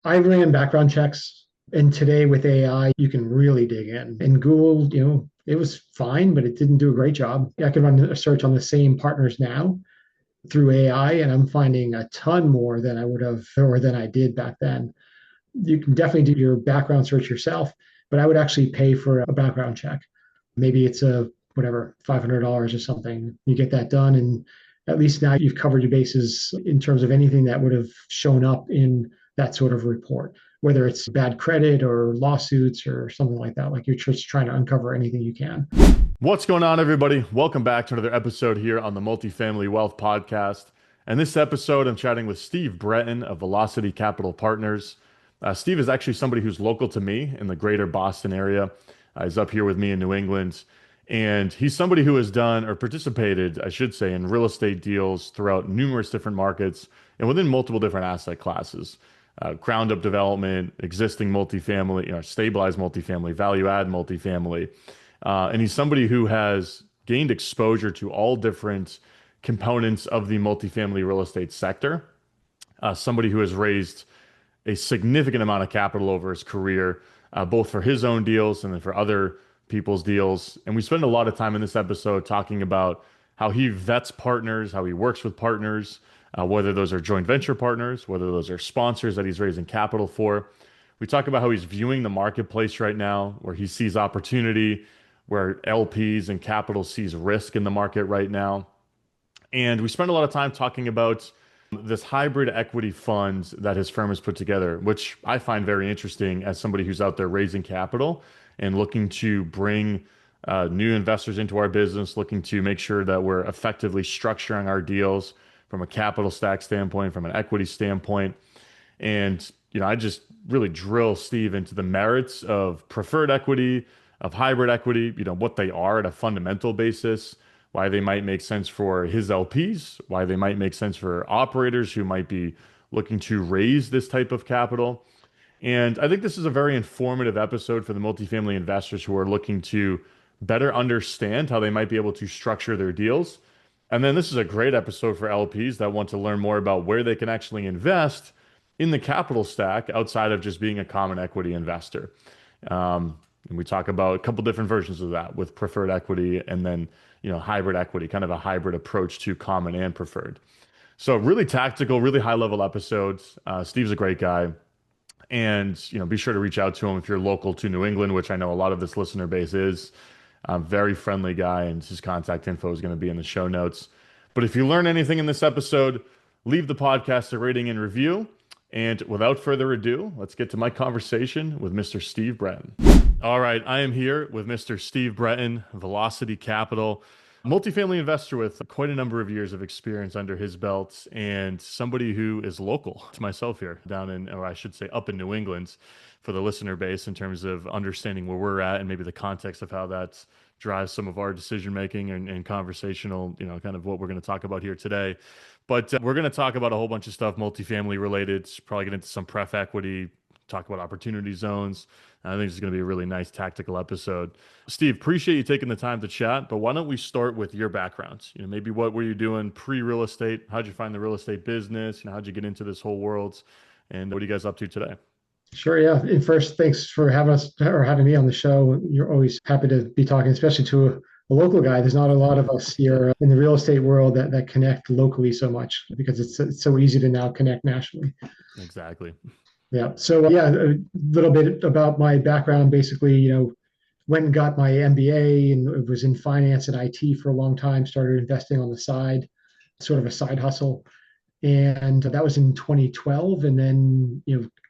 I ran background checks, and today with AI, you can really dig in. And Google, it was fine, but it didn't do a great job. I can run a search on the same partners now through AI, and I'm finding a ton more than I would have or than I did back then. You can definitely do your background search yourself, but I would actually pay for a background check. Maybe it's a whatever, $500 or something. You get that done, and at least now you've covered your bases in terms of anything that would have shown up in that sort of report, whether it's bad credit or lawsuits or something like that. Like you're just trying to uncover anything you can. What's going on, everybody? Welcome back to another episode here on the Multifamily Wealth Podcast. And this episode, I'm chatting with Steve Breton of Velocity Capital Partners. Steve is actually somebody who's local to me in the greater Boston area. He's up here with me in New England. And he's somebody who has done or participated, I should say, in real estate deals throughout numerous different markets and within multiple different asset classes. Ground up development, existing multifamily, stabilized multifamily, value add multifamily. And he's somebody who has gained exposure to all different components of the multifamily real estate sector. Somebody who has raised a significant amount of capital over his career, both for his own deals and then for other people's deals. And we spend a lot of time in this episode talking about how he vets partners, how he works with partners, whether those are joint venture partners, whether those are sponsors that he's raising capital for. We talk about how he's viewing the marketplace right now, where he sees opportunity, where LPs and capital sees risk in the market right now. And we spend a lot of time talking about this hybrid equity fund that his firm has put together, which I find very interesting as somebody who's out there raising capital and looking to bring new investors into our business, looking to make sure that we're effectively structuring our deals from a capital stack standpoint, from an equity standpoint. And, I just really drill Steve into the merits of preferred equity, of hybrid equity, what they are at a fundamental basis, why they might make sense for his LPs, why they might make sense for operators who might be looking to raise this type of capital. And I think this is a very informative episode for the multifamily investors who are looking to better understand how they might be able to structure their deals. And then this is a great episode for LPs that want to learn more about where they can actually invest in the capital stack outside of just being a common equity investor. And we talk about a couple different versions of that with preferred equity and then, hybrid equity, kind of a hybrid approach to common and preferred. So really tactical, really high level episodes. Steve's a great guy. And, be sure to reach out to him if you're local to New England, which I know a lot of this listener base is. Very friendly guy, and his contact info is going to be in the show notes. But if you learn anything in this episode, leave the podcast a rating and review. And without further ado, let's get to my conversation with Mr. Steve Breton. All right, I am here with Mr. Steve Breton, Velocity Capital, multifamily investor with quite a number of years of experience under his belt, and somebody who is local to myself here down in, or I should say up in New England for the listener base in terms of understanding where we're at and maybe the context of how that drives some of our decision making and conversational, kind of what we're going to talk about here today. But we're going to talk about a whole bunch of stuff multifamily related, probably get into some pref equity, talk about opportunity zones. I think it's going to be a really nice tactical episode. Steve, appreciate you taking the time to chat, but why don't we start with your background? Maybe what were you doing pre-real estate? How'd you find the real estate business? How'd you get into this whole world? And what are you guys up to today? Sure, yeah. And first, thanks for having us or having me on the show. You're always happy to be talking, especially to a local guy. There's not a lot of us here in the real estate world that connect locally so much because it's so easy to now connect nationally. Exactly. Yeah. So yeah, a little bit about my background. Basically, went and got my MBA and was in finance and IT for a long time. Started investing on the side, sort of a side hustle, and that was in 2012. And then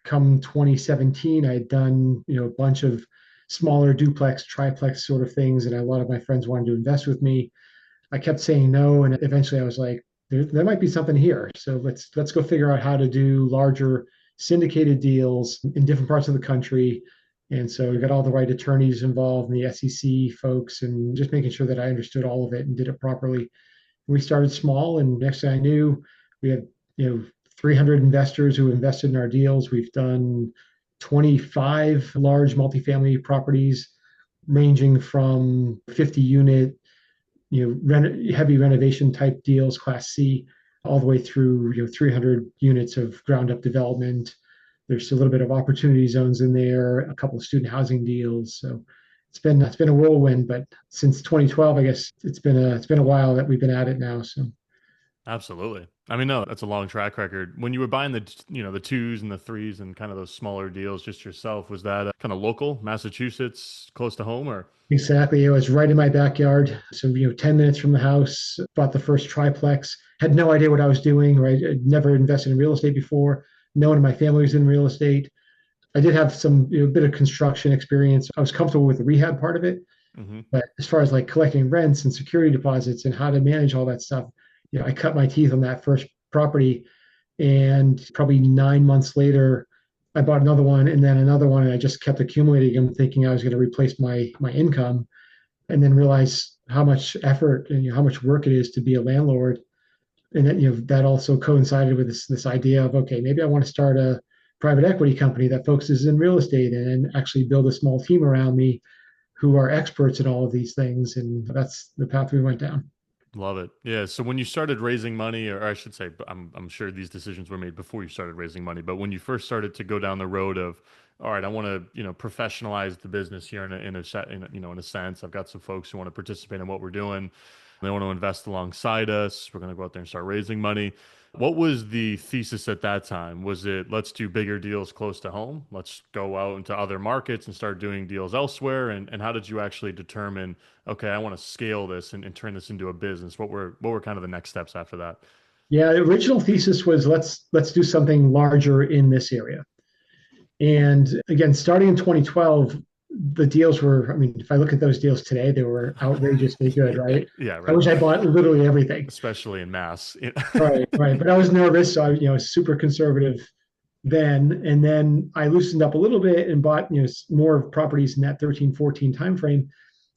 come 2017, I had done a bunch of smaller duplex, triplex sort of things, and a lot of my friends wanted to invest with me. I kept saying no, and eventually I was like, there might be something here. So let's go figure out how to do larger syndicated deals in different parts of the country. And so we got all the right attorneys involved and the SEC folks, and just making sure that I understood all of it and did it properly. We started small, and next thing I knew, we had 300 investors who invested in our deals. We've done 25 large multifamily properties, ranging from 50 unit, heavy renovation type deals, Class C, all the way through 300 units of ground up development. There's a little bit of opportunity zones in there, a couple of student housing deals. So it's been a whirlwind, but since 2012, I guess it's been a while that we've been at it now. So Absolutely. I mean, no, that's a long track record. When you were buying the twos and the threes and kind of those smaller deals just yourself, was that kind of local, Massachusetts, close to home, or? exactly, it was right in my backyard. So 10 minutes from the house. Bought the first triplex. Had no idea what I was doing. Right, I'd never invested in real estate before. No one in my family was in real estate. I did have some bit of construction experience. I was comfortable with the rehab part of it, Hmm. but as far as like collecting rents and security deposits and how to manage all that stuff, I cut my teeth on that first property. And probably 9 months later, I bought another one and then another one, and I just kept accumulating them, thinking I was going to replace my income, and then realized how much effort and how much work it is to be a landlord. And then that also coincided with this idea of, okay, maybe I want to start a private equity company that focuses in real estate and actually build a small team around me who are experts in all of these things. And that's the path we went down. Love it. Yeah. So when you started raising money, or I should say, I'm sure these decisions were made before you started raising money, but when you first started to go down the road of, all right, I want to, professionalize the business here in a sense. I've got some folks who want to participate in what we're doing. They want to invest alongside us. We're going to go out there and start raising money. What was the thesis at that time? Was it let's do bigger deals close to home? Let's go out into other markets and start doing deals elsewhere? And how did you actually determine, okay, I want to scale this and turn this into a business? What were kind of the next steps after that? Yeah, the original thesis was let's do something larger in this area. And again, starting in 2012, the deals were, I mean, if I look at those deals today, they were outrageously good, Yeah, right? yeah, I right. wish I bought literally everything. Especially in mass. Right, right. But I was nervous, so I, super conservative then. And then I loosened up a little bit and bought, more properties in that 13, 14 timeframe.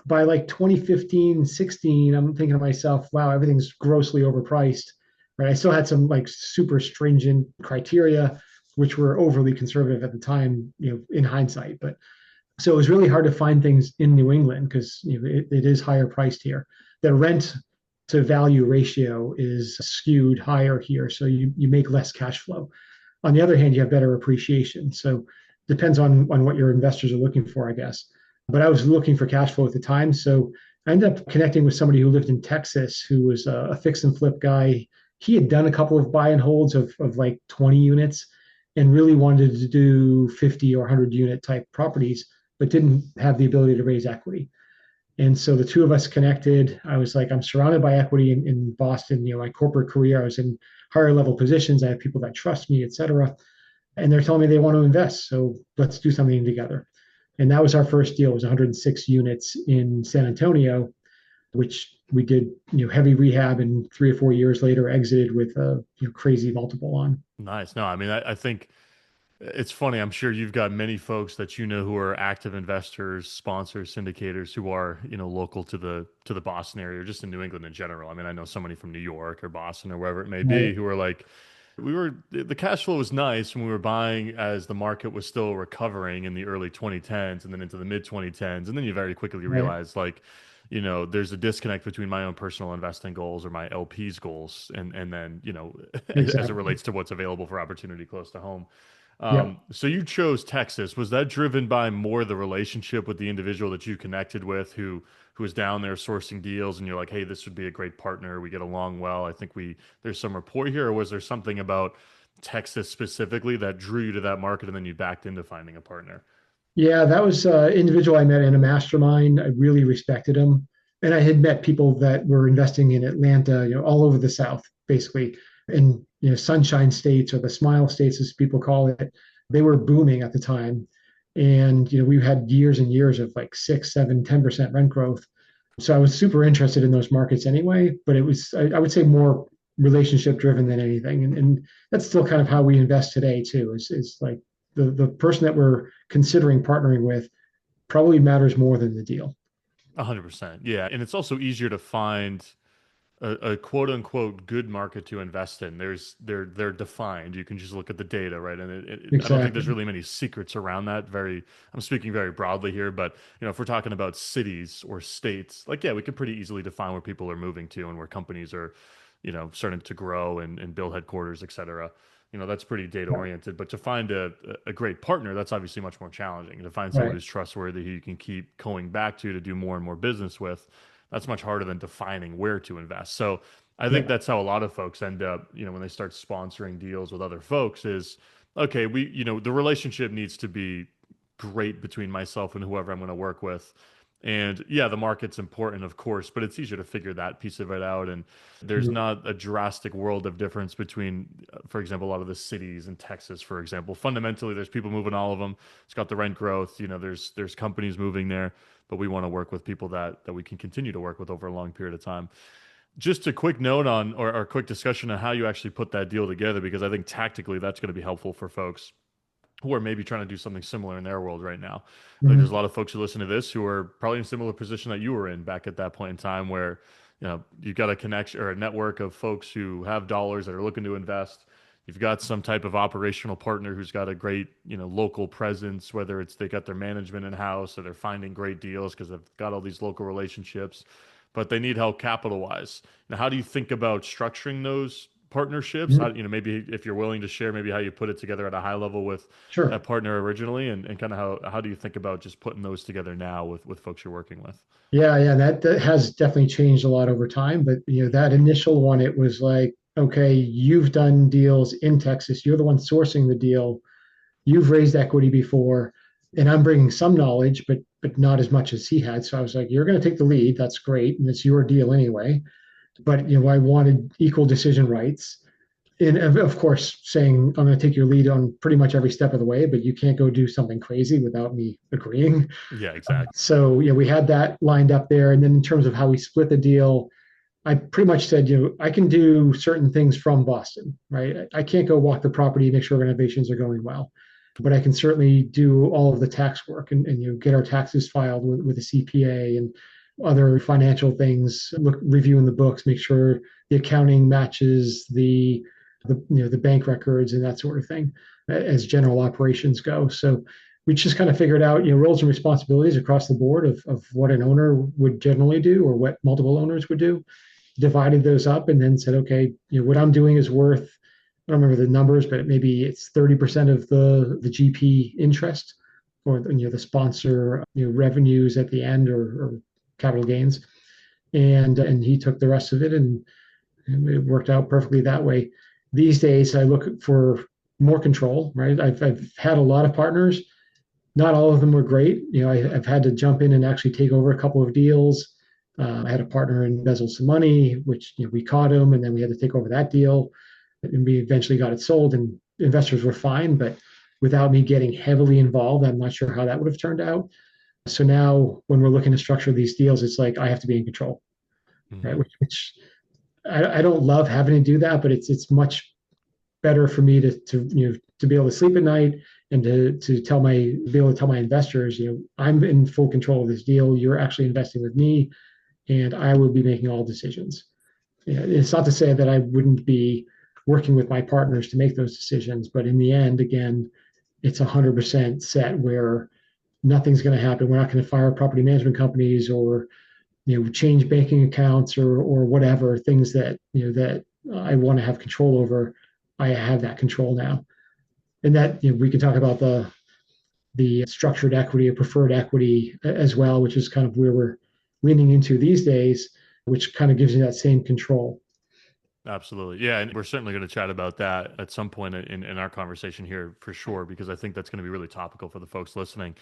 By like 2015, 16, I'm thinking to myself, wow, everything's grossly overpriced. Right. I still had some like super stringent criteria, which were overly conservative at the time, in hindsight. But so it was really hard to find things in New England because it is higher priced here. The rent to value ratio is skewed higher here, so you make less cash flow. On the other hand, you have better appreciation. So depends on what your investors are looking for, I guess. But I was looking for cash flow at the time, so I ended up connecting with somebody who lived in Texas, who was a fix and flip guy. He had done a couple of buy and holds of like 20 units and really wanted to do 50 or 100 unit type properties, but didn't have the ability to raise equity. And so the two of us connected. I was like, I'm surrounded by equity in Boston. My corporate career, I was in higher level positions. I have people that trust me, et cetera. And they're telling me they want to invest. So let's do something together. And that was our first deal. It was 106 units in San Antonio, which we did, heavy rehab, and 3 or 4 years later exited with a crazy multiple on. Nice. No, I mean, I think it's funny. I'm sure you've got many folks that you know who are active investors, sponsors, syndicators who are, local to the Boston area or just in New England in general. I mean, I know somebody from New York or Boston or wherever it may be Right. who are like, the cash flow was nice when we were buying as the market was still recovering in the early 2010s and then into the mid 2010s. And then you very quickly Right. realize like, there's a disconnect between my own personal investing goals or my LP's goals and then, as it Exactly. relates to what's available for opportunity close to home. Yep. So you chose Texas. Was that driven by more the relationship with the individual that you connected with who was down there sourcing deals and you're like, hey, this would be a great partner. We get along well. I think there's some rapport here. Or was there something about Texas specifically that drew you to that market and then you backed into finding a partner? Yeah, that was an individual I met in a mastermind. I really respected him. And I had met people that were investing in Atlanta, all over the South, basically, in Sunshine States, or the Smile States, as people call it. They were booming at the time. And we've had years and years of like 6, 7, 10% rent growth. So I was super interested in those markets anyway, but it was, I would say, more relationship driven than anything. And that's still kind of how we invest today too, is like the person that we're considering partnering with probably matters more than the deal. 100%. Yeah. And it's also easier to find a quote unquote good market to invest in. They're defined. You can just look at the data, right? And I don't think there's Exactly. really many secrets around that. I'm speaking very broadly here, but if we're talking about cities or states, like yeah, we could pretty easily define where people are moving to and where companies are, starting to grow and build headquarters, et cetera. that's pretty data Right. oriented. But to find a great partner, that's obviously much more challenging. To find someone Right. who's trustworthy, who you can keep going back to do more and more business with, that's much harder than defining where to invest. So I think Yeah. that's how a lot of folks end up, when they start sponsoring deals with other folks is, okay, the relationship needs to be great between myself and whoever I'm going to work with. And yeah, the market's important, of course, but it's easier to figure that piece of it out. And there's Mhm. not a drastic world of difference between, for example, a lot of the cities in Texas, for example. Fundamentally, there's people moving all of them. It's got the rent growth. There's companies moving there, but we want to work with people that we can continue to work with over a long period of time. Just a quick note on, or a quick discussion on how you actually put that deal together, because I think tactically that's going to be helpful for folks who are maybe trying to do something similar in their world right now. Like there's a Mhm. lot of folks who listen to this who are probably in a similar position that you were in back at that point in time where, you've got a connection or a network of folks who have dollars that are looking to invest. You've got some type of operational partner who's got a great, local presence, whether it's they got their management in house or they're finding great deals because they've got all these local relationships, but they need help capital wise. Now, how do you think about structuring those partnerships? How, Mhm. maybe if you're willing to share, maybe how you put it together at a high level with Sure. that partner originally, and kind of how do you think about just putting those together now with folks you're working with? Yeah, yeah, that has definitely changed a lot over time. But that initial one, it was like, okay, you've done deals in Texas. You're the one sourcing the deal. You've raised equity before, and I'm bringing some knowledge, but not as much as he had. So I was like, you're going to take the lead. That's great, and it's your deal anyway. But I wanted equal decision rights. And of course, saying I'm going to take your lead on pretty much every step of the way, but you can't go do something crazy without me agreeing. Yeah, exactly. So we had that lined up there. And then in terms of how we split the deal, I pretty much said, I can do certain things from Boston, right? I can't go walk the property, make sure renovations are going well, but I can certainly do all of the tax work and get our taxes filed with a CPA and other financial things, reviewing the books, make sure the accounting matches the bank records and that sort of thing as general operations go. So we just kind of figured out roles and responsibilities across the board of what an owner would generally do or what multiple owners would do, divided those up, and then said, okay, what I'm doing is worth, I don't remember the numbers, but maybe it's 30% of the GP interest or the sponsor revenues at the end, or capital gains, and he took the rest of it, and it worked out perfectly that way. These days, I look for more control. Right, I've had a lot of partners. Not all of them were great. I've had to jump in and actually take over a couple of deals. I had a partner embezzle some money, which we caught him, and then we had to take over that deal, and we eventually got it sold. And investors were fine, but without me getting heavily involved, I'm not sure how that would have turned out. So now, when we're looking to structure these deals, it's like I have to be in control, right? Hmm. Which I don't love having to do that, but it's much better for me to be able to sleep at night and to be able to tell my investors, I'm in full control of this deal. You're actually investing with me, and I will be making all decisions. It's not to say that I wouldn't be working with my partners to make those decisions, but in the end, again, it's 100% set where nothing's going to happen. We're not going to fire property management companies or change banking accounts or whatever things that I want to have control over. I have that control now, and that we can talk about the structured equity or preferred equity as well, which is kind of where we're leaning into these days, which kind of gives you that same control. Absolutely. Yeah. And we're certainly going to chat about that at some point in our conversation here for sure, because I think that's going to be really topical for the folks listening.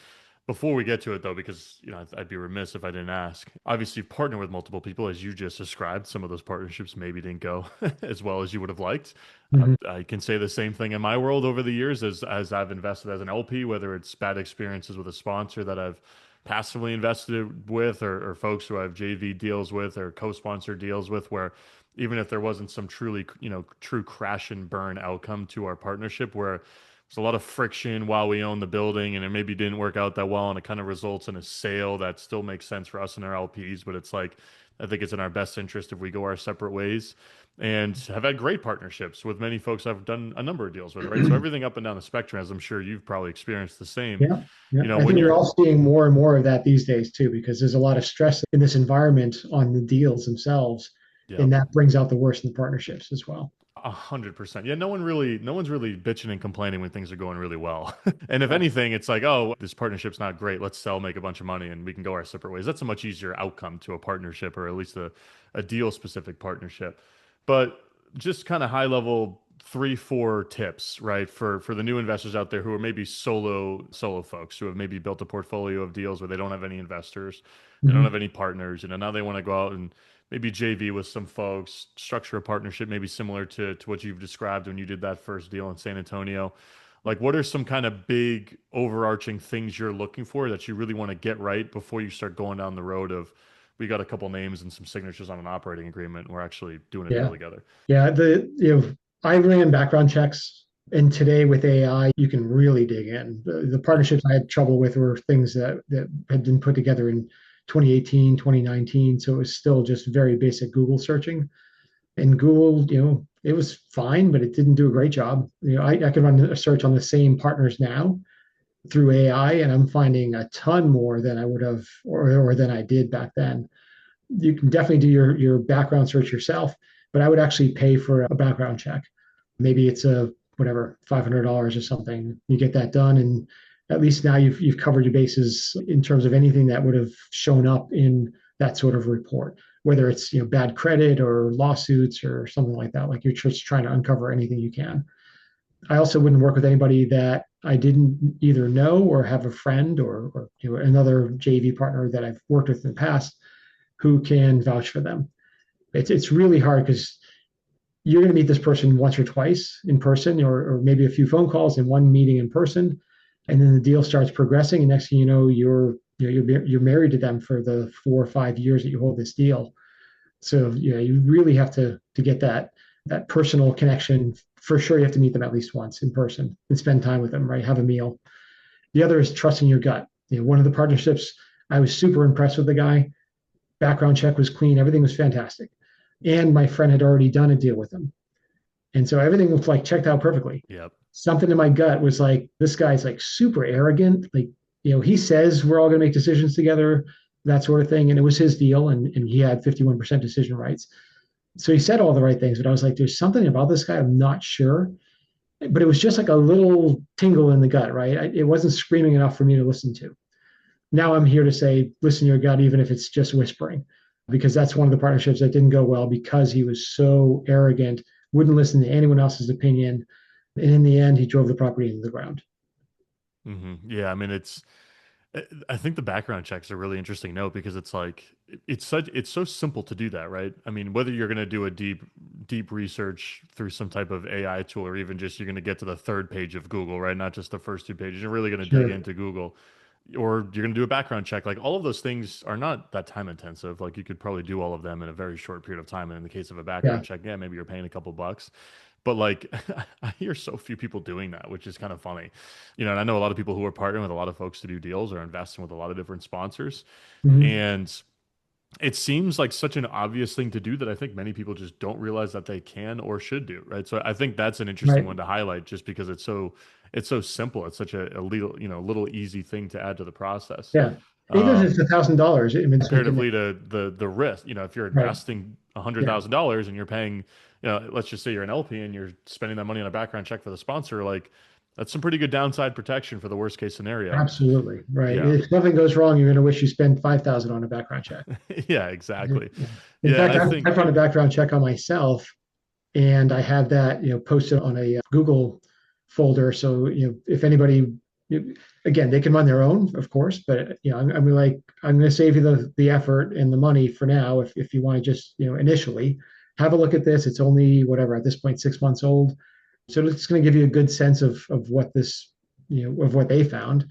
Before we get to it, though, because I'd be remiss if I didn't ask. Obviously, you've partnered with multiple people, as you just described. Some of those partnerships maybe didn't go as well as you would have liked. Mhm. I can say the same thing in my world over the years as I've invested as an LP, whether it's bad experiences with a sponsor that I've passively invested with, or folks who I've JV deals with or co-sponsor deals with, where even if there wasn't some truly, true crash and burn outcome to our partnership, where there's a lot of friction while we own the building and it maybe didn't work out that well, and it kind of results in a sale that still makes sense for us and our LPs, but it's like, I think it's in our best interest if we go our separate ways. And have had great partnerships with many folks I've done a number of deals with, right? So everything up and down the spectrum, as I'm sure you've probably experienced the same. Yeah, yeah. I When think we're you're, all seeing more and more of that these days too, because there's a lot of stress in this environment on the deals themselves, yeah, and that brings out the worst in the partnerships as well. 100%. Yeah, no one's really bitching and complaining when things are going really well. And if anything, it's like, oh, this partnership's not great. Let's sell, make a bunch of money, and we can go our separate ways. That's a much easier outcome to a partnership, or at least a deal specific partnership. But just kind of high level three, four tips, right? For the new investors out there who are maybe solo folks who have maybe built a portfolio of deals where they don't have any investors, they don't Mhm. have any partners, now they want to go out and maybe JV with some folks, structure a partnership maybe similar to what you've described when you did that first deal in San Antonio. Like, what are some kind of big overarching things you're looking for that you really want to get right before you start going down the road of we got a couple names and some signatures on an operating agreement and we're actually doing a deal Yeah. together? Yeah. I ran background checks, and today with AI, you can really dig in. The Yeah. partnerships I had trouble with were things that had been put together in 2018, 2019. So it was still just very basic Google searching. And Google, it was fine, but it didn't do a great job. I can run a search on the same partners now through AI, and I'm finding a ton more than I would have or than I did back then. You can definitely do your background search yourself, but I would actually pay for a background check. Maybe it's a whatever $500 or something. You get that done, and at least now you've covered your bases in terms of anything that would have shown up in that sort of report, whether it's bad credit or lawsuits or something like that. Like you're just trying to uncover anything you can. I also wouldn't work with anybody that I didn't either know or have a friend or another JV partner that I've worked with in the past who can vouch for them. It's really hard because you're going to meet this person once or twice in person, or maybe a few phone calls and one meeting in person, and then the deal starts progressing. And next thing you know, you're married to them for the 4 or 5 years that you hold this deal. So you really have to get that personal connection. For sure, you have to meet them at least once in person and spend time with them. Right, have a meal. The other is trusting your gut. One of the partnerships, I was super impressed with the guy. Background check was clean. Everything was fantastic. And my friend had already done a deal with him. And so everything was like checked out perfectly. Yep. Something in my gut was like, this guy's like super arrogant. Like, he says we're all going to make decisions together, that sort of thing. And it was his deal. And he had 51% decision rights. So he said all the right things. But I was like, there's something about this guy. I'm not sure. But it was just like a little tingle in the gut, right? It wasn't screaming enough for me to listen to. Now I'm here to say, listen to your gut, even if it's just whispering, because that's one of the partnerships that didn't go well because he was so arrogant, wouldn't listen to anyone else's opinion. And in the end, he drove the property into the ground. Yeah, I mean, I think the background checks are a really interesting note because it's like it's so simple to do that, right? I mean, whether you're going to do a deep research through some type of AI tool, or even just you're going to get to the third page of Google, right? Not just the first two pages. You're really going to dig Sure. into Google, or you're going to do a background check. Like, all of those things are not that time intensive. Like, you could probably do all of them in a very short period of time. And in the case of a Yeah. background check, yeah, maybe you're paying a couple bucks. But like, I hear so few people doing that, which is kind of funny. And I know a lot of people who are partnering with a lot of folks to do deals or investing with a lot of different sponsors. Mhm. And it seems like such an obvious thing to do that I think many people just don't realize that they can or should do, right? So I think that's an interesting Right. one to highlight just because it's so simple. It's such a little easy thing to add to the process. Yeah. Even if it's Um, $1,000, I mean, it's making it Comparatively to the risk, if you're right. investing Yeah. $100,000 and you're paying, let's just say you're an LP and you're spending that money on a background check for the sponsor, like that's some pretty good downside protection for the worst case scenario. Absolutely. Right. Yeah. If nothing goes wrong, you're going to wish you spent 5,000 on a background check. Yeah, exactly. Yeah. In Yeah, and fact, I I've think run a background check on myself, and I have that posted on a Google folder. So if anybody, again, they can run their own, of course, but I'm going to save you the effort and the money for now. If you want to just initially have a look at this, it's only whatever at this point 6 months old, so it's going to give you a good sense of what this of what they found.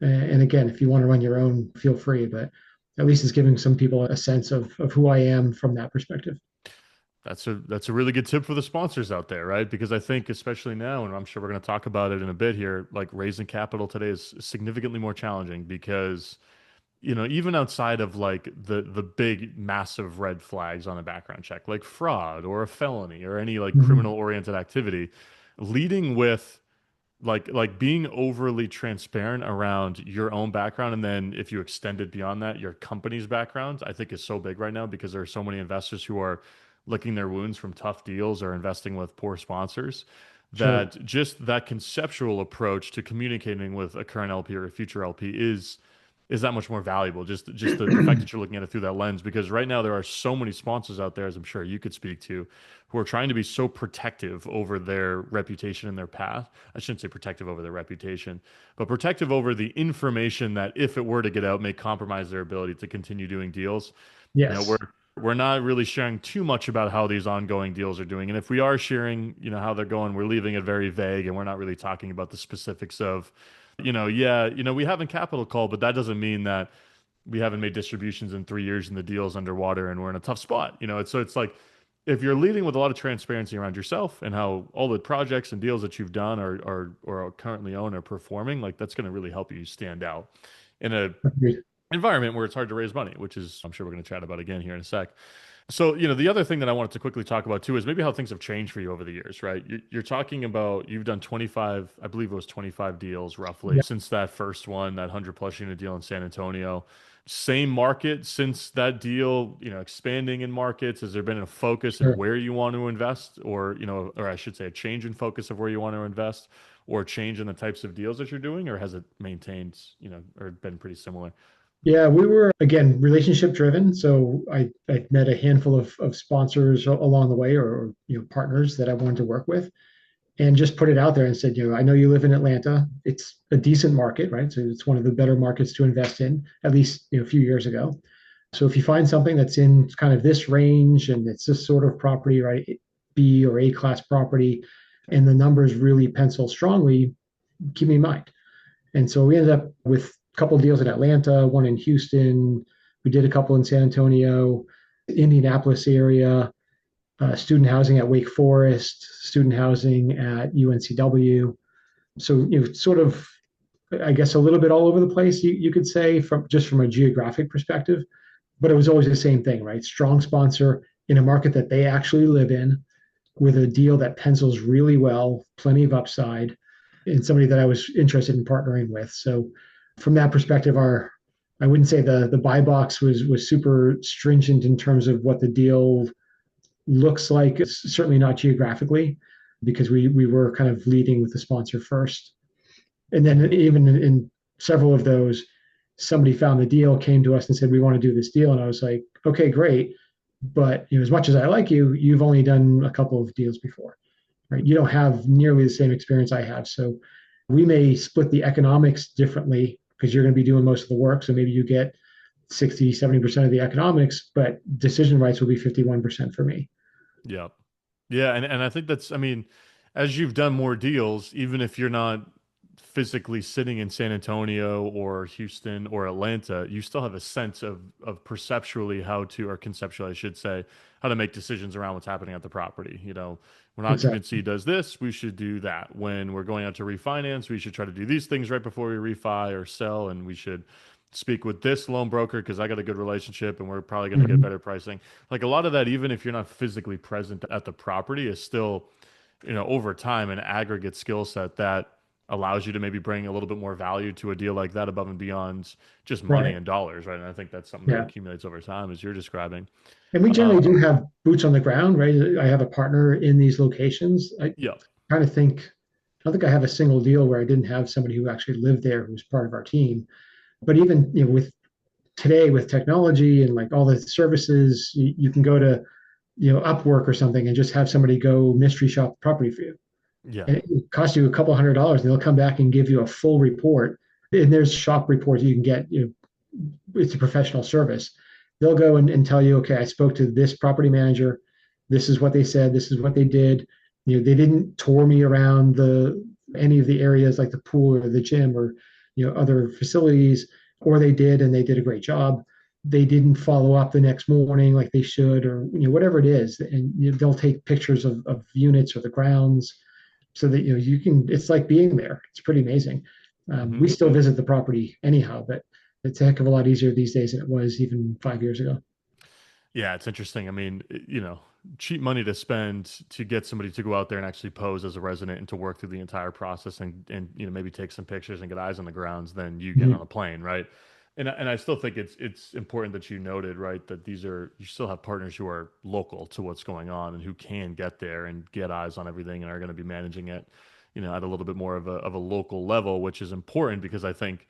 And again, if you want to run your own, feel free, but at least it's giving some people a sense of who I am from that perspective. that's a really good tip for the sponsors out there, right? Because I think especially now, and I'm sure we're going to talk about it in a bit here, like raising capital today is significantly more challenging because even outside of like the big massive red flags on a background check, like fraud or a felony or any like criminal Mhm. oriented activity, leading with like being overly transparent around your own background, and then if you extend it beyond that, your company's background, I think is so big right now because there are so many investors who are licking their wounds from tough deals or investing with poor sponsors, Sure. that just that conceptual approach to communicating with a current LP or a future LP is that much more valuable. Just the fact that you're looking at it through that lens, because right now there are so many sponsors out there, as I'm sure you could speak to, who are trying to be so protective over their reputation and their path. I shouldn't say protective over their reputation, but protective over the information that if it were to get out may compromise their ability to continue doing deals. You know, Yes. we're not really sharing too much about how these ongoing deals are doing. And if we are sharing, how they're going, we're leaving it very vague and we're not really talking about the specifics of, yeah, we haven't capital call, but that doesn't mean that we haven't made distributions in 3 years and the deal's underwater and we're in a tough spot. It's like if you're leading with a lot of transparency around yourself and how all the projects and deals that you've done or currently own are performing, like that's going to really help you stand out in a Agreed. environment where it's hard to raise money, which is I'm sure we're going to chat about again here in a sec. So, the other thing that I wanted to quickly talk about too is maybe how things have changed for you over the years, right? You're talking about you've done 25, I believe it was 25 deals roughly Yeah. since that first one, that 100 plus unit deal in San Antonio. Same market since that deal, expanding in markets. Has there been a focus in Sure. where you want to invest or, or I should say a change in focus of where you want to invest or change in the types of deals that you're doing, or has it maintained, or been pretty similar? Yeah, we were again relationship driven. So I met a handful of sponsors along the way, or partners that I wanted to work with, and just put it out there and said, I know you live in Atlanta. It's a decent market, right? So it's one of the better markets to invest in, at least a few years ago. So if you find something that's in kind of this range and it's this sort of property, right, B or A class property, and the numbers really pencil strongly, keep me in mind. And so we ended up with a couple of deals in Atlanta, one in Houston. We did a couple in San Antonio, Indianapolis area, student housing at Wake Forest, student housing at UNCW. So, sort of, I guess, a little bit all over the place, you could say, from a geographic perspective. But it was always the same thing, right? Strong sponsor in a market that they actually live in with a deal that pencils really well, plenty of upside, and somebody that I was interested in partnering with. So from that perspective, I wouldn't say the buy box was super stringent in terms of what the deal looks like. It's certainly not geographically, because we were kind of leading with the sponsor first. And then even in several of those, somebody found the deal, came to us and said, we want to do this deal. And I was like, okay, great. But as much as I like you, you've only done a couple of deals before, right? You don't have nearly the same experience I have. So we may split the economics differently because you're going to be doing most of the work. So maybe you get 60, 70% of the economics, but decision rights will be 51% for me. Yeah. Yeah, and I think that's, I mean, as you've done more deals, even if you're not physically sitting in San Antonio or Houston or Atlanta, you still have a sense of perceptually how to, or conceptually, I should say, how to make decisions around what's happening at the property. When occupancy Exactly. does this, we should do that. When we're going out to refinance, we should try to do these things right before we refi or sell, and we should speak with this loan broker because I got a good relationship and we're probably going to get Mhm. better pricing. Like a lot of that, even if you're not physically present at the property, is still, over time an aggregate skill set that allows you to maybe bring a little bit more value to a deal like that above and beyond just money Right. and dollars, right? And I think that's something that Yeah. accumulates over time, as you're describing. And we generally Um, do have boots on the ground, right? I have a partner in these locations. I yeah, kind of think, I don't think I have a single deal where I didn't have somebody who actually lived there who was part of our team. But even with today with technology and like all the services, you can go to Upwork or something and just have somebody go mystery shop the property for you. yeah, And it costs you a couple $100, and they'll come back and give you a full report. And there's shop reports you can get. It's a professional service. They'll go and tell you, okay, I spoke to this property manager. This is what they said. This is what they did. They didn't tour me around the any of the areas like the pool or the gym or other facilities, or they did and they did a great job. They didn't follow up the next morning like they should, or whatever it is, and they'll take pictures of units or the grounds so that you can. It's like being there. It's pretty amazing. hmm We still visit the property anyhow, but it's a heck of a lot easier these days than it was even 5 years ago. yeah. It's interesting. I mean, cheap money to spend to get somebody to go out there and actually pose as a resident and to work through the entire process and maybe take some pictures and get eyes on the grounds than you get on Mhm. a plane, right? And I still think it's important that you noted, right, that you still have partners who are local to what's going on and who can get there and get eyes on everything and are going to be managing it, at a little bit more of a local level, which is important because I think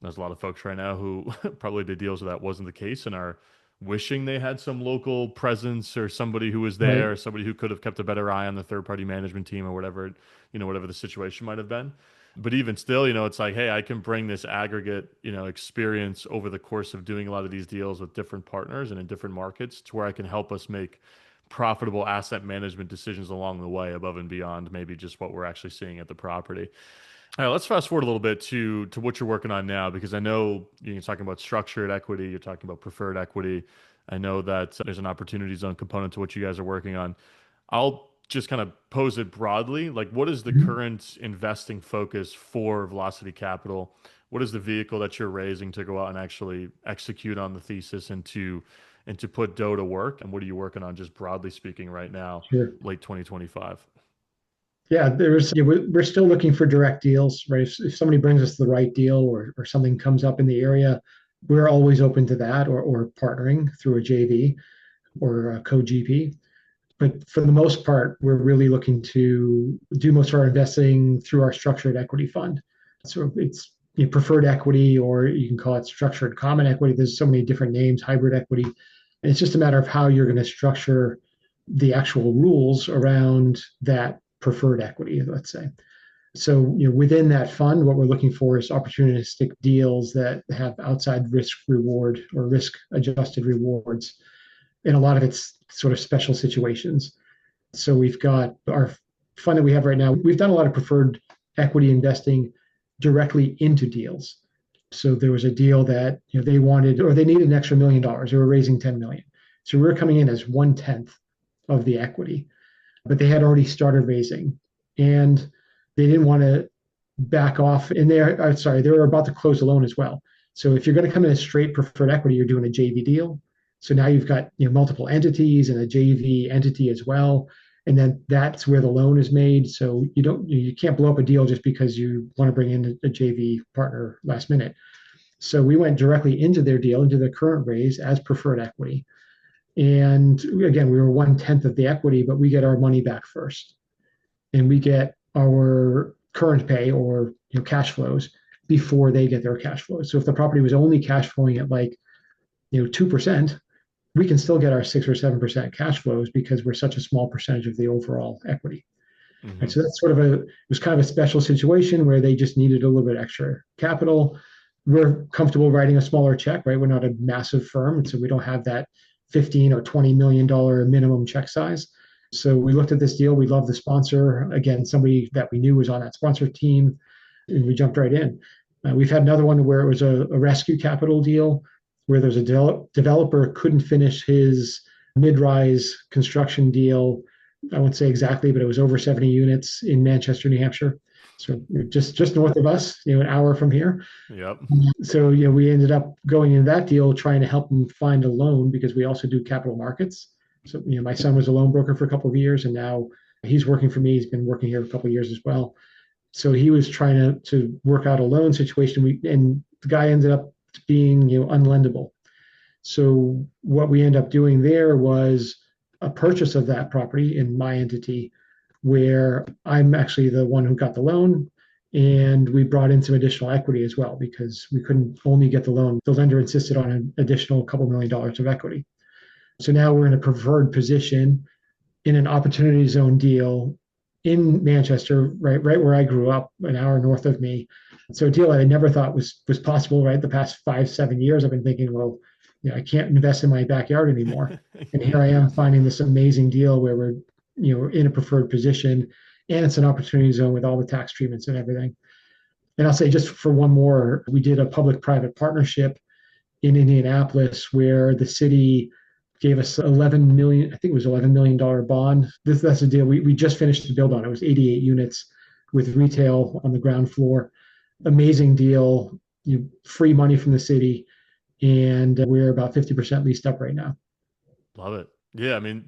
there's a lot of folks right now who probably did deals where that wasn't the case and are wishing they had some local presence or somebody who was Right. there, or somebody who could have kept a better eye on the third party management team or whatever, whatever the situation might have been. But even still, it's like, hey, I can bring this aggregate, experience over the course of doing a lot of these deals with different partners and in different markets to where I can help us make profitable asset management decisions along the way above and beyond maybe just what we're actually seeing at the property. All right, let's fast forward a little bit to what you're working on now, because I know you're talking about structured equity, you're talking about preferred equity. I know that there's an opportunity zone component to what you guys are working on. I'll just kind of pose it broadly. Like, what is the Mhm. current investing focus for Velocity Capital? What is the vehicle that you're raising to go out and actually execute on the thesis and to put dough to work? And what are you working on, just broadly speaking, right now, Sure. late 2025? Yeah, we're still looking for direct deals, right? If somebody brings us the right deal or something comes up in the area, we're always open to that or partnering through a JV or a co-GP. But for the most part, we're really looking to do most of our investing through our structured equity fund. So it's preferred equity, or you can call it structured common equity. There's so many different names, hybrid equity. And it's just a matter of how you're going to structure the actual rules around that preferred equity, let's say. So, within that fund, what we're looking for is opportunistic deals that have outside risk reward or risk adjusted rewards. And a lot of it's sort of special situations. So we've got our fund that we have right now. We've done a lot of preferred equity investing directly into deals. So there was a deal that they wanted or they needed an extra $1 million. They were raising 10 million. So we were coming in as 1/10 of the equity, but they had already started raising, and they didn't want to back off. And they were about to close a loan as well. So if you're going to come in as straight preferred equity, you're doing a JV deal. So now you've got multiple entities and a JV entity as well, and then that's where the loan is made. So you can't blow up a deal just because you want to bring in a JV partner last minute. So we went directly into their deal, into the current raise as preferred equity. And again, we were 1/10 of the equity, but we get our money back first. And we get our current pay or cash flows before they get their cash flows. So if the property was only cash flowing at like 2%, we can still get our 6 or 7% cash flows because we're such a small percentage of the overall equity. And Hmm. so that's it was kind of a special situation where they just needed a little bit extra capital. We're comfortable writing a smaller check, right? We're not a massive firm, and so we don't have that 15 or $20 million minimum check size. So we looked at this deal. We love the sponsor. Again, somebody that we knew was on that sponsor team, and we jumped right in. We've had another one where it was a rescue capital deal where there's a developer couldn't finish his mid-rise construction deal. I won't say exactly, but it was over 70 units in Manchester, New Hampshire. So just north of us, an hour from here. Yep. So we ended up going in that deal trying to help them find a loan because we also do capital markets. So my son was a loan broker for a couple of years, and now he's working for me. He's been working here a couple of years as well. So he was trying to work out a loan situation. And the guy ended up being unlendable. So what we end up doing there was a purchase of that property in my entity, where I'm actually the one who got the loan. And we brought in some additional equity as well because we couldn't only get the loan. The lender insisted on an additional couple $1 million of equity. So now we're in a preferred position in an opportunity zone deal in Manchester, right where I grew up, an hour north of me. So a deal that I never thought was possible. Right, the past 5 7 years, I've been thinking, well, I can't invest in my backyard anymore, and here I am finding this amazing deal where we're in a preferred position, and it's an opportunity zone with all the tax treatments and everything. And I'll say just for one more, we did a public-private partnership in Indianapolis where the city gave us 11 million, I think it was $11 million bond. That's a deal we just finished the build on. It was 88 units with retail on the ground floor. Amazing deal, free money from the city, and we're about 50% leased up right now. Love it. Yeah, I mean,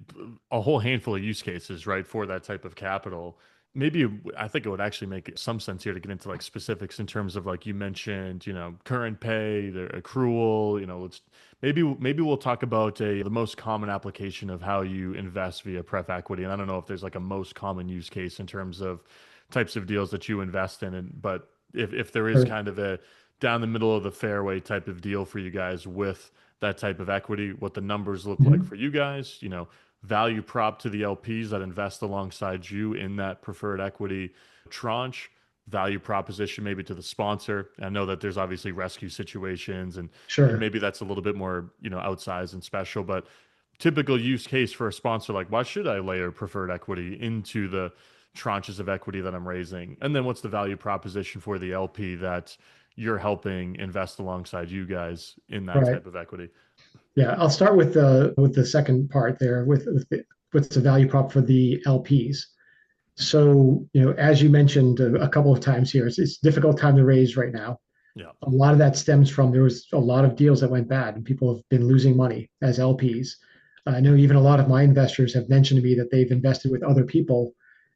a whole handful of use cases, right, for that type of capital. maybe I think it would actually make some sense here to get into like specifics in terms of like you mentioned, current pay, the accrual, let's maybe we'll talk about the most common application of how you invest via pref equity. And I don't know if there's like a most common use case in terms of types of deals that you invest in, but if there is Or, kind of a down the middle of the fairway type of deal for you guys with that type of equity, what the numbers look like Mhm. for you guys, value prop to the LPs that invest alongside you in that preferred equity tranche, value proposition maybe to the sponsor. I know that there's obviously rescue situations and Sure. maybe that's a little bit more, outsized and special, but typical use case for a sponsor like why should I layer preferred equity into the tranches of equity that I'm raising? And then what's the value proposition for the LP that you're helping invest alongside you guys in that Right. type of equity? Yeah. I'll start with the second part there what's the value prop for the LPs. So, as you mentioned a couple of times here, it's a difficult time to raise right now. Yeah. A lot of that stems from there was a lot of deals that went bad and people have been losing money as LPs. I know even a lot of my investors have mentioned to me that they've invested with other people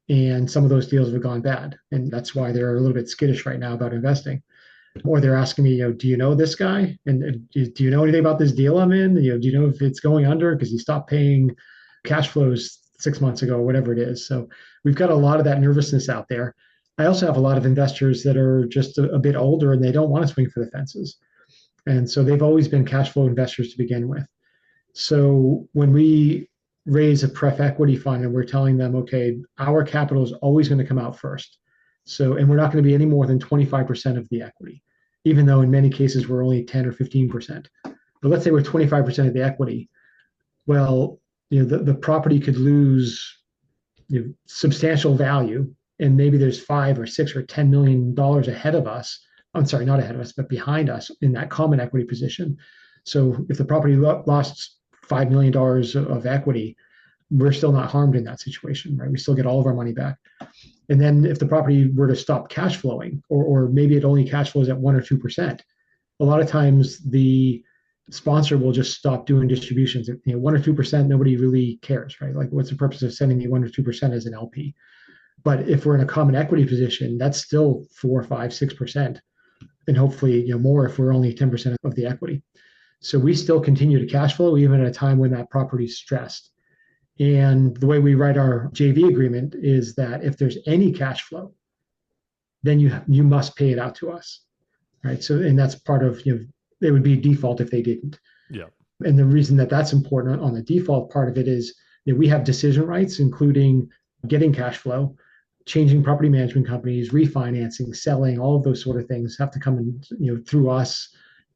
and some of those deals have gone bad. And that's why they're a little bit skittish right now about investing. Or they're asking me, do you know this guy? And do you know anything about this deal I'm in? Do you know if it's going under because he stopped paying cash flows 6 months ago, or whatever it is. So we've got a lot of that nervousness out there. I also have a lot of investors that are just a bit older and they don't want to swing for the fences. And so they've always been cash flow investors to begin with. So when we raise a pref equity fund and we're telling them, okay, our capital is always going to come out first. So, and we're not going to be any more than 25% of the equity, even though in many cases we're only 10 or 15%. But let's say we're 25% of the equity. Well, the property could lose substantial value, and maybe there's 5 or 6 or $10 million ahead of us. I'm sorry, not ahead of us, but behind us in that common equity position. So if the property lost $5 million of equity, we're still not harmed in that situation, right? We still get all of our money back. And then if the property were to stop cash flowing, or maybe it only cash flows at 1 or 2%, a lot of times the sponsor will just stop doing distributions. 1 or 2%, nobody really cares, right? Like, what's the purpose of sending me 1 or 2% as an LP? But if we're in a common equity position, that's still 4, 5, 6%, and hopefully, more if we're only 10% of the equity. So we still continue to cash flow even at a time when that property is stressed. And the way we write our JV agreement is that if there's any cash flow, then you must pay it out to us, right? So, and that's part of, they would be default if they didn't. Yeah. And the reason that that's important on the default part of it is that we have decision rights, including getting cash flow, changing property management companies, refinancing, selling, all of those sort of things have to come in, through us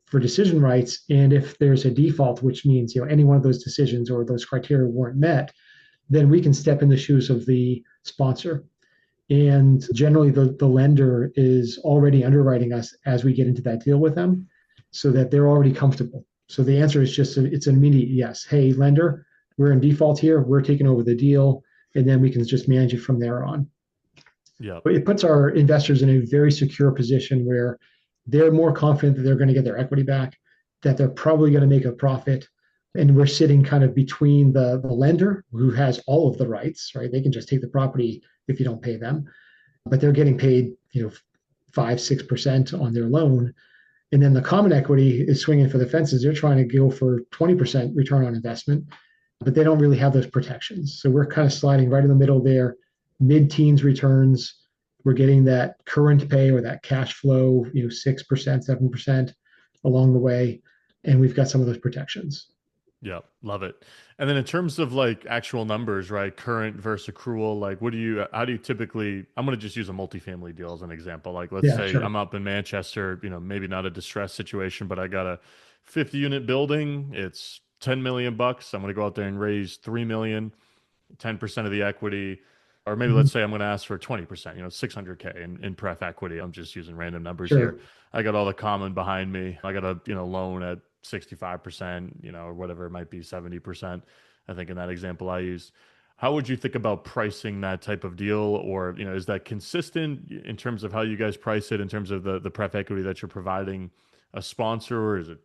for decision rights. And if there's a default, which means, any one of those decisions or those criteria weren't met, then we can step in the shoes of the sponsor. And generally, the lender is already underwriting us as we get into that deal with them so that they're already comfortable. So the answer is just it's an immediate yes. Hey, lender, we're in default here. We're taking over the deal. And then we can just manage it from there on. Yeah. But it puts our investors in a very secure position where they're more confident that they're going to get their equity back, that they're probably going to make a profit. And we're sitting kind of between the lender, who has all of the rights, right? They can just take the property if you don't pay them, but they're getting paid, 5, 6% on their loan. And then the common equity is swinging for the fences. They're trying to go for 20% return on investment, but they don't really have those protections. So we're kind of sliding right in the middle there, mid-teens returns. We're getting that current pay or that cash flow, 6%, 7% along the way. And we've got some of those protections. Yeah, love it. And then in terms of like actual numbers, right? Current versus accrual, like how do you typically, I'm going to just use a multifamily deal as an example. Like let's Yeah, say sure. I'm up in Manchester, maybe not a distressed situation, but I got a 50 unit building. It's 10 million bucks. I'm going to go out there and raise 3 million, 10% of the equity. Or maybe Mhm. let's say I'm going to ask for 20%, 600K in pref equity. I'm just using random numbers here. Sure. I got all the common behind me. I got a, loan at 65%, or whatever it might be, 70%, I think in that example I used. How would you think about pricing that type of deal? Or, is that consistent in terms of how you guys price it, in terms of the pref equity that you're providing a sponsor, or is it,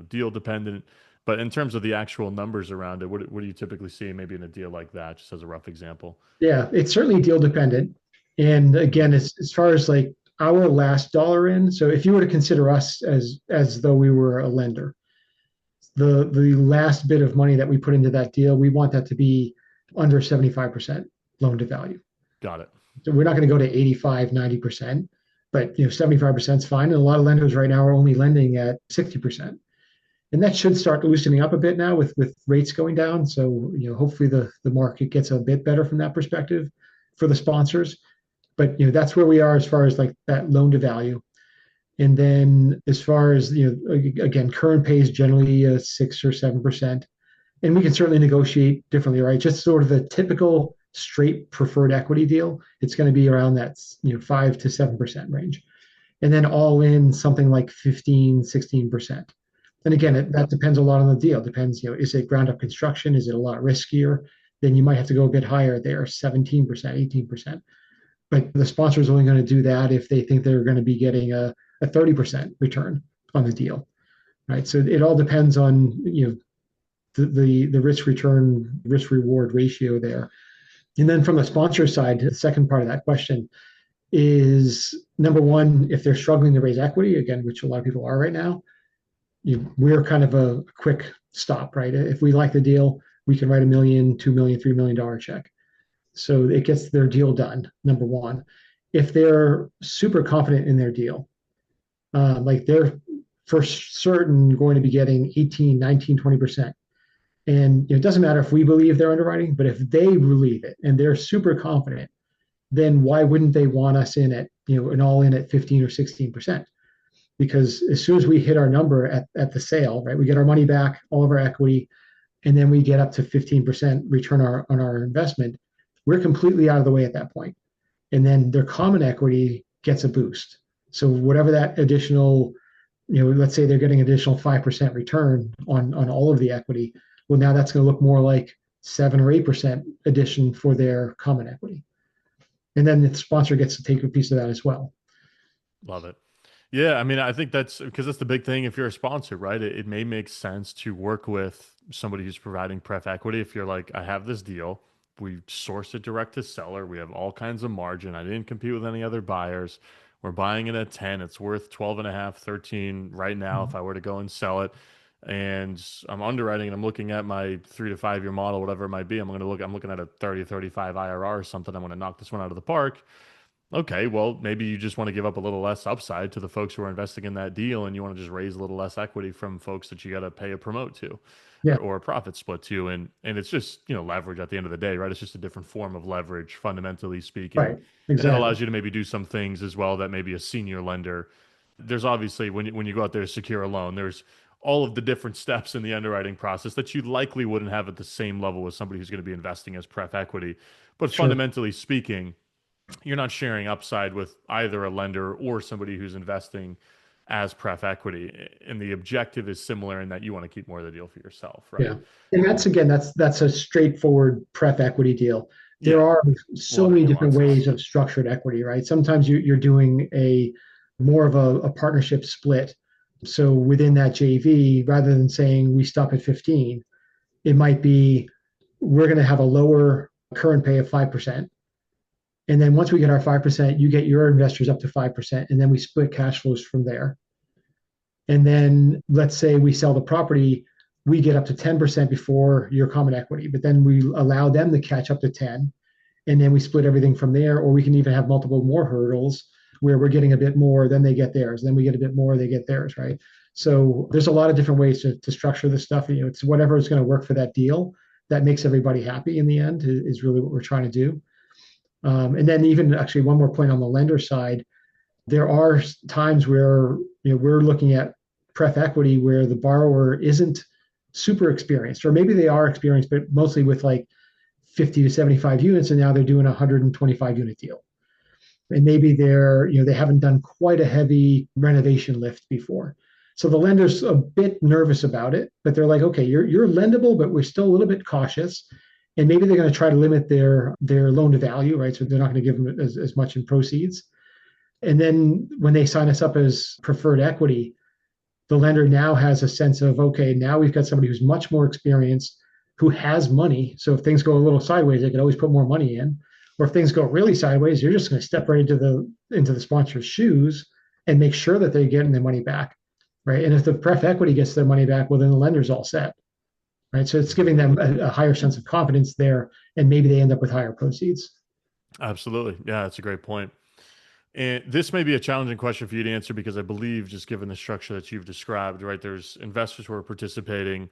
deal dependent? But in terms of the actual numbers around it, what do you typically see maybe in a deal like that, just as a rough example? Yeah, it's certainly deal dependent. And again, as far as like our last dollar in, so if you were to consider us as though we were a lender, the last bit of money that we put into that deal, we want that to be under 75% loan to value. Got it. So we're not going to go to 85, 90%, but 75% is fine. And a lot of lenders right now are only lending at 60%. And that should start loosening up a bit now with rates going down. So, hopefully the market gets a bit better from that perspective for the sponsors. But that's where we are as far as like that loan to value. And then as far as again, current pay is generally 6 or 7%, and we can certainly negotiate differently, right? Just sort of a typical straight preferred equity deal, it's going to be around that 5 to 7% range, and then all in something like 15, 16%. And again, that depends a lot on the deal. It depends, is it ground up construction? Is it a lot riskier? Then you might have to go a bit higher there, 17%, 18%. But the sponsor is only going to do that if they think they're going to be getting a 30% return on the deal, right? So it all depends on the risk reward ratio there. And then from the sponsor side, the second part of that question is, number one, if they're struggling to raise equity, again, which a lot of people are right now, we're kind of a quick stop, right? If we like the deal, we can write $1 million, $2 million, $3 million check. So it gets their deal done, number one. If they're super confident in their deal, like they're for certain going to be getting 18, 19, 20%. And it doesn't matter if we believe they're underwriting, but if they believe it and they're super confident, then why wouldn't they want us in at, an all in at 15 or 16%? Because as soon as we hit our number at the sale, right, we get our money back, all of our equity, and then we get up to 15% return on our investment, we're completely out of the way at that point. And then their common equity gets a boost. So whatever that additional, let's say they're getting additional 5% return on all of the equity. Well, now that's going to look more like 7 or 8% addition for their common equity. And then the sponsor gets to take a piece of that as well. Love it. Yeah, I mean, I think that's because that's the big thing. If you're a sponsor, right, it may make sense to work with somebody who's providing pref equity. If you're like, I have this deal, we sourced it direct to seller, we have all kinds of margin, I didn't compete with any other buyers, we're buying it at 10, it's worth 12 and a half, 13 right now if I were to go and sell it, and I'm underwriting and I'm looking at my 3 to 5 year model, whatever it might be, I'm looking at a 30, 35 IRR or something, I'm going to knock this one out of the park. Okay, well, maybe you just want to give up a little less upside to the folks who are investing in that deal, and you want to just raise a little less equity from folks that you got to pay a promote to, Yeah. or a profit split to, and it's just leverage at the end of the day, right? It's just a different form of leverage, fundamentally speaking, Right. and it Exactly. allows you to maybe do some things as well that maybe a senior lender. There's obviously when you go out there to secure a loan, there's all of the different steps in the underwriting process that you likely wouldn't have at the same level as somebody who's going to be investing as pref equity, but Sure. fundamentally speaking, you're not sharing upside with either a lender or somebody who's investing as pref equity. And the objective is similar in that you want to keep more of the deal for yourself, right? Yeah. And that's a straightforward pref equity deal. There Yeah. are A so lot of many different nuances. ways of structured equity, right? Sometimes you're doing a more of a partnership split. So within that JV, rather than saying we stop at 15, it might be we're going to have a lower current pay of 5%. And then once we get our 5%, you get your investors up to 5%, and then we split cash flows from there. And then let's say we sell the property, we get up to 10% before your common equity, but then we allow them to catch up to 10, and then we split everything from there. Or we can even have multiple more hurdles where we're getting a bit more, then they get theirs, then we get a bit more, they get theirs, right? So there's a lot of different ways to structure this stuff. It's whatever is going to work for that deal that makes everybody happy in the end is really what we're trying to do. And then even actually one more point on the lender side, there are times where we're looking at pref equity where the borrower isn't super experienced, or maybe they are experienced, but mostly with like 50 to 75 units, and now they're doing a 125 unit deal. And maybe they haven't done quite a heavy renovation lift before. So the lender's a bit nervous about it, but they're like, okay, you're lendable, but we're still a little bit cautious. And maybe they're going to try to limit their loan to value, right? So they're not going to give them as much in proceeds. And then when they sign us up as preferred equity, the lender now has a sense of, okay, now we've got somebody who's much more experienced, who has money. So if things go a little sideways, they can always put more money in. Or if things go really sideways, you're just going to step right into the sponsor's shoes and make sure that they're getting their money back, right? And if the pref equity gets their money back, well, then the lender's all set, right? So it's giving them a higher sense of confidence there, and maybe they end up with higher proceeds. Absolutely. Yeah, that's a great point. And this may be a challenging question for you to answer because I believe, just given the structure that you've described, right, there's investors who are participating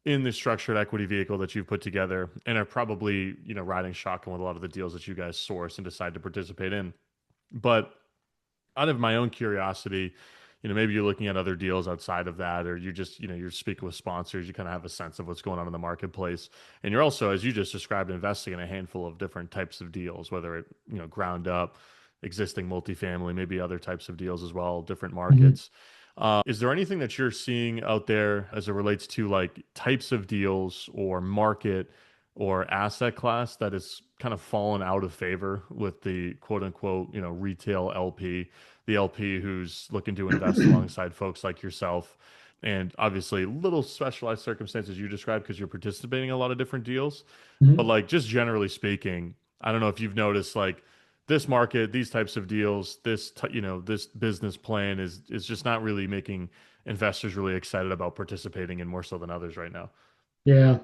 in the structured equity vehicle that you've put together and are probably, riding shotgun with a lot of the deals that you guys source and decide to participate in. But out of my own curiosity, maybe you're looking at other deals outside of that, or you just, you're speaking with sponsors, you kind of have a sense of what's going on in the marketplace. And you're also, as you just described, investing in a handful of different types of deals, whether it, ground up, existing multifamily, maybe other types of deals as well, different Mhm. markets. Is there anything that you're seeing out there as it relates to like types of deals or market or asset class that has kind of fallen out of favor with the quote unquote, retail LP, the LP who's looking to invest alongside folks like yourself? And obviously, little specialized circumstances you described because you're participating in a lot of different deals. But Mhm. like just generally speaking, I don't know if you've noticed like this market, these types of deals, this business plan is just not really making investors really excited about participating in more so than others right now. Yeah,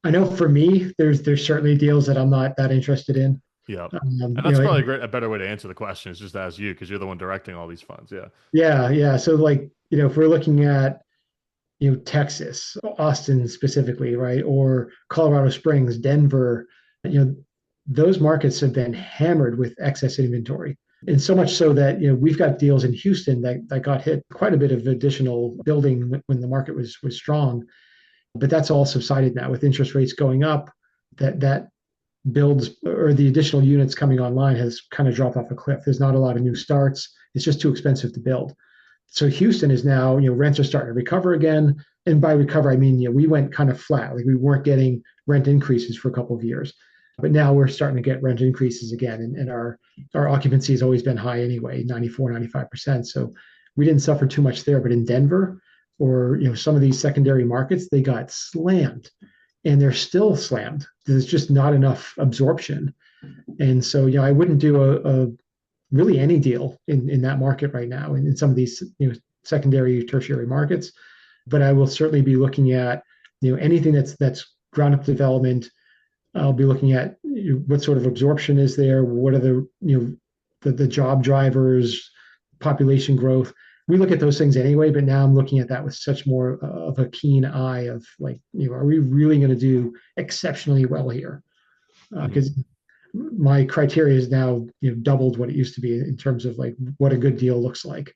I know for me, there's certainly deals that I'm not that interested in. Yeah. Um, And you that's know, probably a better way to answer the question is just to ask you because you're the one directing all these funds. Yeah. yeah, yeah. So like, if we're looking at, Texas, Austin specifically, right, or Colorado Springs, Denver, you know, those markets have been hammered with excess inventory. And so much so that, we've got deals in Houston that got hit quite a bit of additional building when the market was strong. But that's all subsided now with interest rates going up. That builds or the additional units coming online has kind of dropped off a cliff. There's not a lot of new starts. It's just too expensive to build. So Houston is now, rents are starting to recover again. And by recover, I mean, we went kind of flat. Like we weren't getting rent increases for a couple of years. But now we're starting to get rent increases again. And our occupancy has always been high anyway, 94, 95%. So we didn't suffer too much there. But in Denver or, some of these secondary markets, they got slammed and they're still slammed. There's just not enough absorption. And so, I wouldn't do a really any deal in that market right now in some of these, secondary, tertiary markets. But I will certainly be looking at, anything that's ground up development. I'll be looking at what sort of absorption is there. What are the job drivers, population growth. We look at those things anyway, but now I'm looking at that with such more of a keen eye of like, are we really going to do exceptionally well here? Mhm. Because my criteria is now, doubled what it used to be in terms of like what a good deal looks like.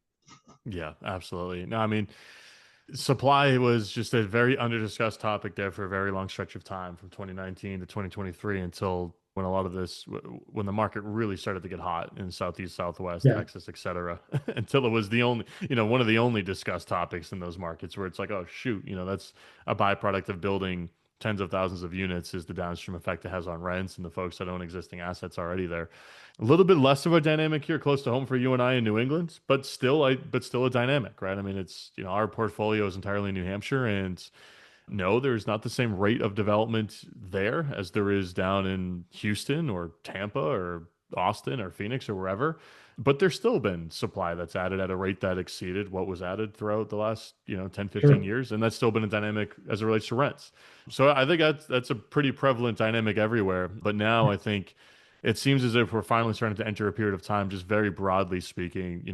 Yeah, absolutely. No, I mean, supply was just a very under-discussed topic there for a very long stretch of time from 2019 to 2023 until when a lot of this, when the market really started to get hot in Southeast, Southwest, Yeah, Texas, et cetera, until it was the only, one of the only discussed topics in those markets where it's like, oh, shoot, that's a byproduct of building tens of thousands of units is the downstream effect it has on rents and the folks that own existing assets already there. A little bit less of a dynamic here close to home for you and I in New England, but still a dynamic, right? I mean, it's, our portfolio is entirely New Hampshire and no, there's not the same rate of development there as there is down in Houston or Tampa or Austin or Phoenix or wherever. But there's still been supply that's added at a rate that exceeded what was added throughout the last, 10, 15 sure. years. And that's still been a dynamic as it relates to rents. So I think that's a pretty prevalent dynamic everywhere. But now I think it seems as if we're finally starting to enter a period of time, just very broadly speaking,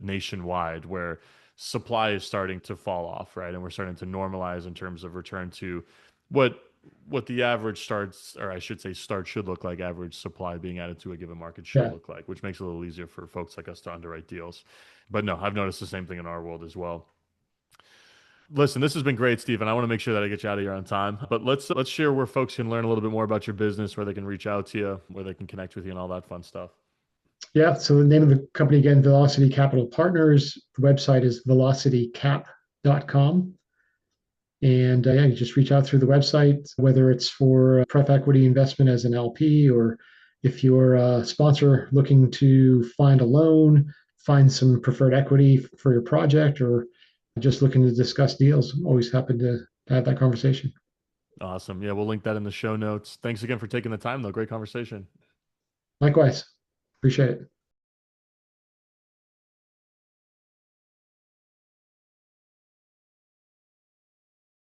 nationwide, where supply is starting to fall off, right? And we're starting to normalize in terms of return to what what the average starts, or I should say start should look like, average supply being added to a given market should Yeah. look like, which makes it a little easier for folks like us to underwrite deals. But no, I've noticed the same thing in our world as well. Listen, this has been great, Stephen. I want to make sure that I get you out of here on time. But let's share where folks can learn a little bit more about your business, where they can reach out to you, where they can connect with you, and all that fun stuff. Yeah. So the name of the company again, Velocity Capital Partners. The website is velocitycap.com. And yeah, you just reach out through the website, whether it's for pref equity investment as an LP, or if you're a sponsor looking to find a loan, find some preferred equity for your project, or just looking to discuss deals. I'm always happy to have that conversation. Awesome. Yeah, we'll link that in the show notes. Thanks again for taking the time, though. Great conversation. Likewise. Appreciate it.